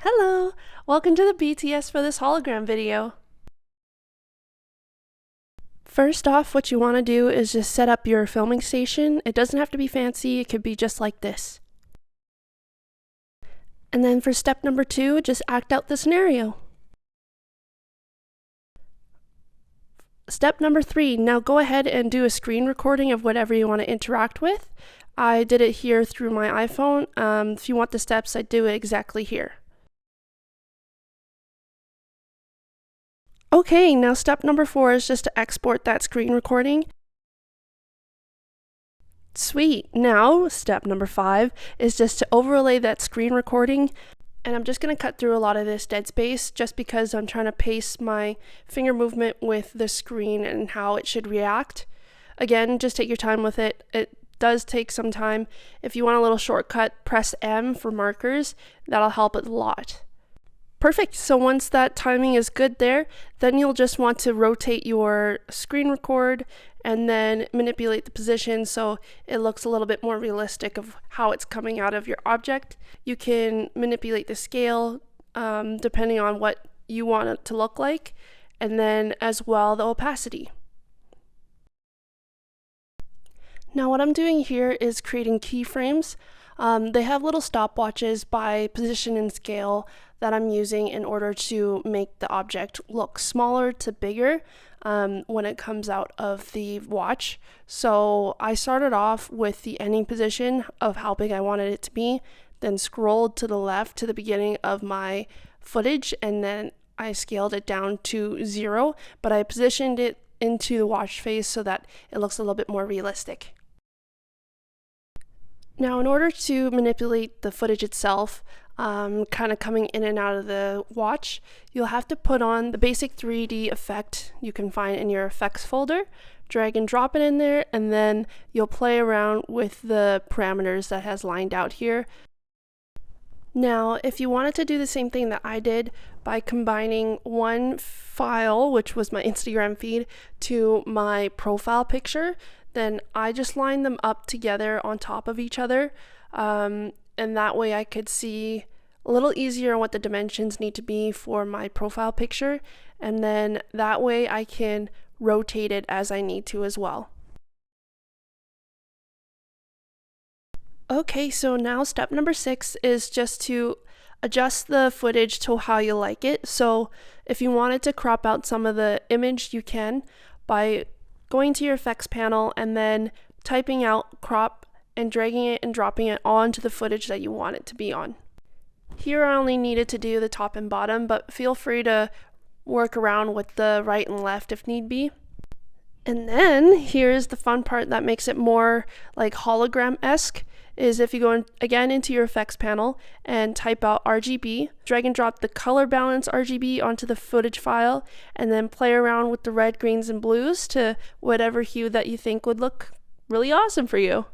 Hello! Welcome to the BTS for this hologram video. First off, what you want to do is just set up your filming station. It doesn't have to be fancy, it could be just like this. And then for step number 2, just act out the scenario. Step number 3, now go ahead and do a screen recording of whatever you want to interact with. I did it here through my iPhone. If you want the steps, I do it exactly here. Okay, now step number 4 is just to export that screen recording. Sweet. Now, step number 5 is just to overlay that screen recording. And I'm just going to cut through a lot of this dead space just because I'm trying to pace my finger movement with the screen and how it should react. Again, just take your time with it. It does take some time. If you want a little shortcut, press M for markers. That'll help it a lot. Perfect. So once that timing is good there, then you'll just want to rotate your screen record and then manipulate the position so it looks a little bit more realistic of how it's coming out of your object. You can manipulate the scale depending on what you want it to look like, and then as well the opacity. Now what I'm doing here is creating keyframes. They have little stopwatches by position and scale that I'm using in order to make the object look smaller to bigger when it comes out of the watch. So I started off with the ending position of how big I wanted it to be, then scrolled to the left to the beginning of my footage, and then I scaled it down to 0, but I positioned it into the watch face so that it looks a little bit more realistic. Now, in order to manipulate the footage itself, kind of coming in and out of the watch, you'll have to put on the basic 3D effect you can find in your effects folder, drag and drop it in there, and then you'll play around with the parameters that has lined out here. Now, if you wanted to do the same thing that I did by combining one file, which was my Instagram feed, to my profile picture, then I just lined them up together on top of each other, and that way I could see a little easier what the dimensions need to be for my profile picture, and then that way I can rotate it as I need to as well. Okay, so now step number 6 is just to adjust the footage to how you like it. So if you wanted to crop out some of the image, you can by going to your effects panel and then typing out crop and dragging it and dropping it onto the footage that you want it to be on. Here I only needed to do the top and bottom, but feel free to work around with the right and left if need be. And then here's the fun part that makes it more like hologram-esque, is if you go again into your effects panel and type out RGB, drag and drop the color balance RGB onto the footage file, and then play around with the red, greens, and blues to whatever hue that you think would look really awesome for you.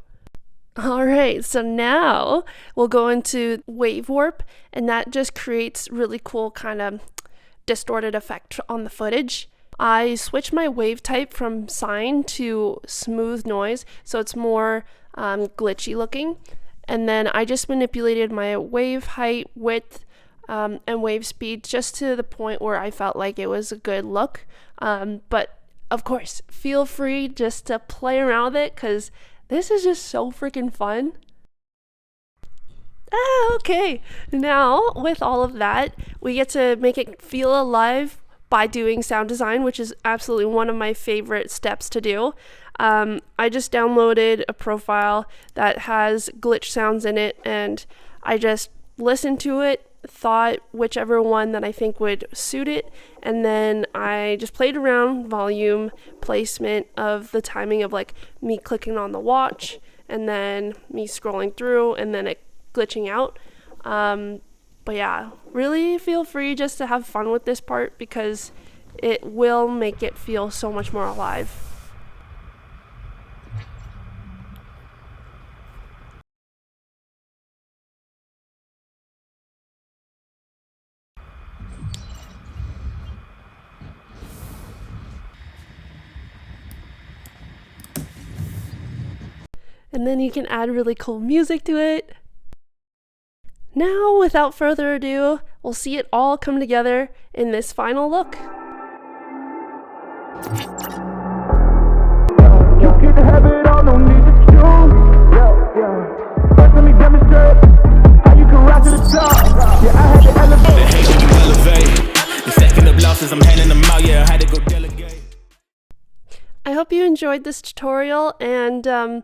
Alright, so now we'll go into wave warp, and that just creates really cool kind of distorted effect on the footage. I switched my wave type from sine to smooth noise, so it's more glitchy looking, and then I just manipulated my wave height, width, and wave speed just to the point where I felt like it was a good look, but of course feel free just to play around with it because this is just so freaking fun. Okay, now with all of that we get to make it feel alive by doing sound design, which is absolutely one of my favorite steps to do. I just downloaded a profile that has glitch sounds in it, and I just listened to it, thought whichever one that I think would suit it, and then I just played around volume, placement of the timing of like me clicking on the watch, and then me scrolling through, and then it glitching out. But yeah, really feel free just to have fun with this part because it will make it feel so much more alive. And then you can add really cool music to it. Now, without further ado, we'll see it all come together in this final look. You can have it all, no need to choose. First let me demonstrate how you can rise to the top. Yeah, I had to elevate. The hate when you elevate. The second of losses, I'm handing them out. Yeah, I had to go delegate. I hope you enjoyed this tutorial, and I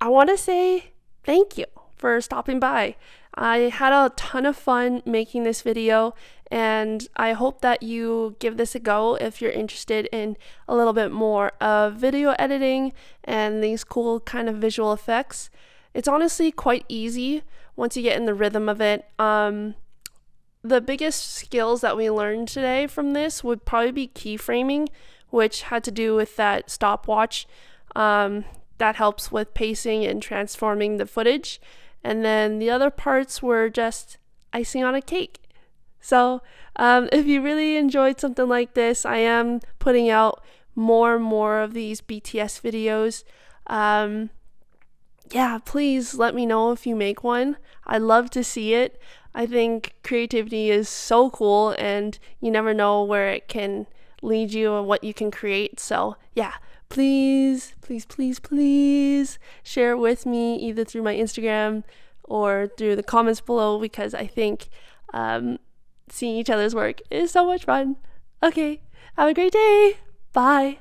want to say thank you for stopping by. I had a ton of fun making this video, and I hope that you give this a go if you're interested in a little bit more of video editing and these cool kind of visual effects. It's honestly quite easy once you get in the rhythm of it. The biggest skills that we learned today from this would probably be keyframing, which had to do with that stopwatch that helps with pacing and transforming the footage. And then the other parts were just icing on a cake. So if you really enjoyed something like this, I am putting out more and more of these BTS videos. Yeah, please let me know if you make one. I'd love to see it. I think creativity is so cool, and you never know where it can lead you and what you can create. So yeah, please share it with me either through my Instagram or through the comments below, because I think seeing each other's work is so much fun. Okay, have a great day. Bye.